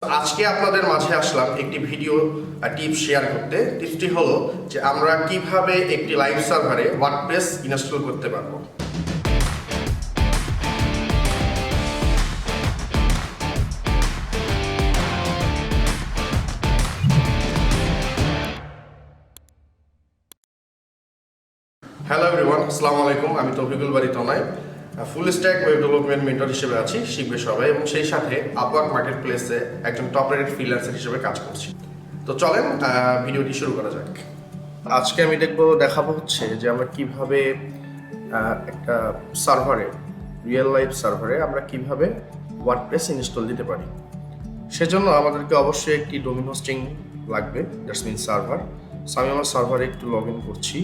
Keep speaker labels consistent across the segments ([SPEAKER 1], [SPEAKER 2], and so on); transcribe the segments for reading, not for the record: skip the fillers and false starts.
[SPEAKER 1] আজকে আপনাদের মাঝে আসলাম একটি ভিডিও টিপস শেয়ার করতে। টিপসটি হলো যে আমরা কিভাবে একটি লাইভ সার্ভারে ওয়ার্ডপ্রেস ইনস্টল করতে পারবো। হ্যালো এভরিওয়ান, আসসালামু আলাইকুম। আমি Toufiqul Bari Tanoy, full stack web development mentor হিসেবে আছি, শিখবে সবাই, এবং সেই সাথে আপওয়ার্ক মার্কেট প্লেসে একজন টপ রেটেড ফ্রিল্যান্সার হিসেবে কাজ করছি। তো চলেন ভিডিওটি শুরু করা যাক। আজকে আমি দেখাবো হচ্ছে যে আমরা কিভাবে একটা সার্ভারে, রিয়েল লাইফ সার্ভারে আমরা কিভাবে ওয়ার্ডপ্রেস ইনস্টল দিতে পারি। সেজন্য আমাদেরকে অবশ্যই একটি ডোমেইন হোস্টিং লাগবে, দ্যাটস মিন সার্ভার। সো আমি আমার সার্ভারে একটু লগ ইন করছি,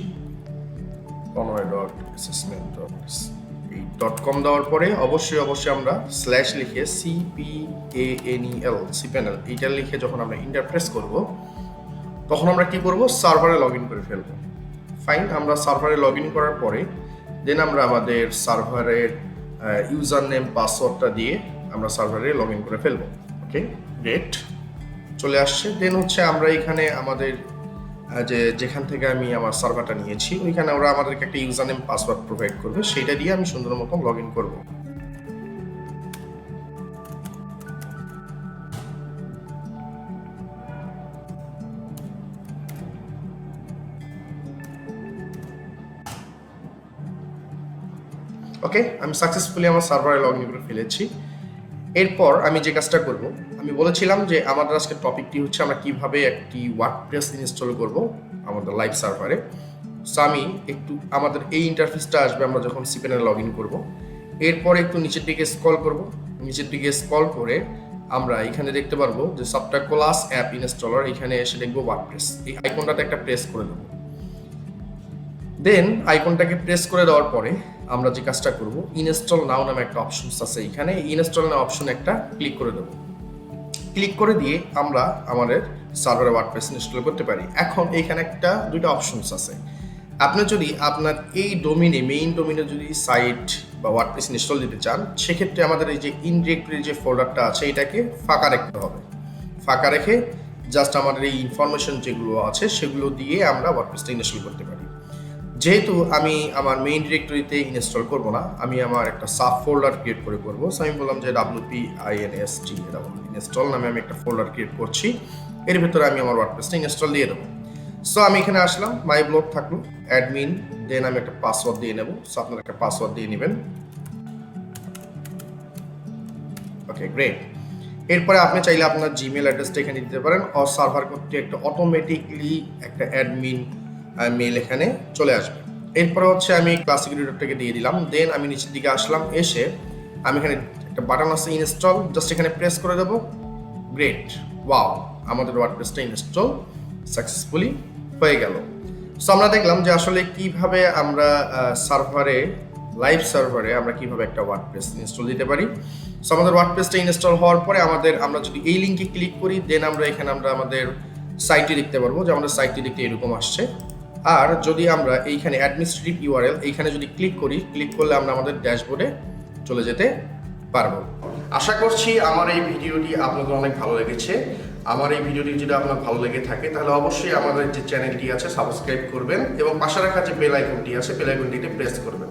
[SPEAKER 1] convoy.assessment.com দেওয়ার পরে অবশ্যই আমরা স্ল্যাশ লিখে cpanel এইটা লিখে যখন আমরা ইন্টারপ্রেস করব তখন আমরা কি করব, সার্ভারে লগ ইন করে ফেলবো। ফাইন, আমরা সার্ভারে লগ ইন করার পরে দেন আমরা আমাদের সার্ভারের ইউজার নেম পাসওয়ার্ডটা দিয়ে আমরা সার্ভারে লগ ইন করে ফেলবো। ওকে, গ্রেট, চলে আসছে। দেন হচ্ছে আমরা এখানে আমাদের যেখান থেকে আমি আমার সার্ভারটা নিয়েছি ওইখানে ওরা আমাদেরকে একটা ইউজার নেম পাসওয়ার্ড প্রোভাইড করবে, সেইটা দিয়ে আমি সুন্দর মতো লগ ইন করবো। ওকে, আমি সাকসেসফুলি আমার সার্ভারে লগ ইন করে ফেলেছি। এরপর আমি যে কাজটা করব, আমি বলেছিলাম যে আমাদের আজকের টপিকটি হচ্ছে আমরা কিভাবে একটি ওয়ার্ডপ্রেস ইনস্টল করব আমাদের লাইভ সার্ভারে। সো আমি একটু আমাদের এই ইন্টারফেসটা আসবে আমরা যখন সিপেনে লগ ইন করবো। এরপর একটু নিচের দিকে স্ক্রল করব, নিচের দিকে স্ক্রল করে আমরা এখানে দেখতে পারবো যে সফটওয়্যার ক্লাস অ্যাপ ইনস্টলার, এখানে এসে দেখবো ওয়ার্ডপ্রেস, এই আইকনটাতে একটা প্রেস করে দেবো। দেন আইকনটাকে প্রেস করে দেওয়ার পরে আমরা যে কাজটা করব, ইনস্টল নাও নামে একটা অপশন আছে, এখানে ইনস্টল নাও অপশন একটা ক্লিক করে দেবো। ক্লিক করে দিয়ে আমরা আমাদের সার্ভারে ওয়ার্ডপ্রেস ইনস্টল করতে পারি। এখন এখানে দুইটা অপশনস আছে। আপনি যদি আপনার এই ডোমেইনে, মেইন ডোমেইনে যদি সাইট বা ওয়ার্ডপ্রেস ইনস্টল দিতে চান, সেক্ষেত্রে আমাদের এই যে ইনডিরেক্টরি যে ফোল্ডারটা আছে এটাকে ফাঁকা রাখতে হবে। ফাঁকা রেখে জাস্ট আমাদের এই ইনফরমেশন যেগুলো আছে সেগুলো দিয়ে আমরা ওয়ার্ডপ্রেসটা ইনস্টল করতে পারি। যেহেতু আমি আমার মেইন ডিরেক্টরিতে ইনস্টল করব না, আমি আমার একটা সাব ফোল্ডার ক্রিয়েট করে করব। সো আমি বললাম যে WPINST ইনস্টল নামে আমি একটা ফোল্ডার ক্রিয়েট করছি, এর ভিতরে আমি আমার ওয়ার্ডপ্রেসটা ইনস্টল দিয়ে দেবো। সো আমি এখানে আসলাম, মাই ব্লগ থাকলো, অ্যাডমিন, দেন আমি একটা পাসওয়ার্ড দিয়ে নেব। সো আপনারা একটা পাসওয়ার্ড দিয়ে নেবেন। ওকে, গ্রেট। এরপরে আপনি চাইলে আপনার জিমেল অ্যাড্রেসটা এখানে দিতে পারেন, আর সার্ভার কর্তৃক একটা অটোমেটিকলি একটা অ্যাডমিন মেল এখানে চলে আসবে। এরপরে হচ্ছে আমি ক্লাসিক এডিটরটাকে দিয়ে দিলাম। দেন আমি নিচের দিকে আসলাম, এসে আমি এখানে একটা বাটন আছে ইনস্টল, জাস্ট এখানে প্রেস করে দেবো। গ্রেট, ওয়াও, আমাদের ওয়ার্ডপ্রেসটা ইনস্টল সাকসেসফুলি হয়ে গেল। সো আমরা দেখলাম যে আসলে কিভাবে আমরা সার্ভারে, লাইভ সার্ভারে আমরা কিভাবে একটা ওয়ার্ডপ্রেস ইনস্টল দিতে পারি। সো আমাদের ওয়ার্ডপ্রেসটা ইনস্টল হওয়ার পরে আমরা যদি এই লিঙ্কে ক্লিক করি, দেন আমরা এখানে আমাদের সাইটটি দেখতে পারবো, যে আমাদের সাইটটি দেখতে এরকম আসছে। আর যদি আমরা এইখানে অ্যাডমিনিস্ট্রেটিভ ইউআরএল এইখানে যদি ক্লিক করি, ক্লিক করলে আমরা আমাদের ড্যাশবোর্ডে চলে যেতে পারবো। আশা করছি আমার এই ভিডিওটি আপনাদের অনেক ভালো লেগেছে। আমার এই ভিডিওটি যদি আপনার ভালো লেগে থাকে তাহলে অবশ্যই আমাদের যে চ্যানেলটি আছে সাবস্ক্রাইব করবেন, এবং পাশে রাখা যে বেল আইকনটি আছে বেল আইকনটিতে প্রেস করবেন।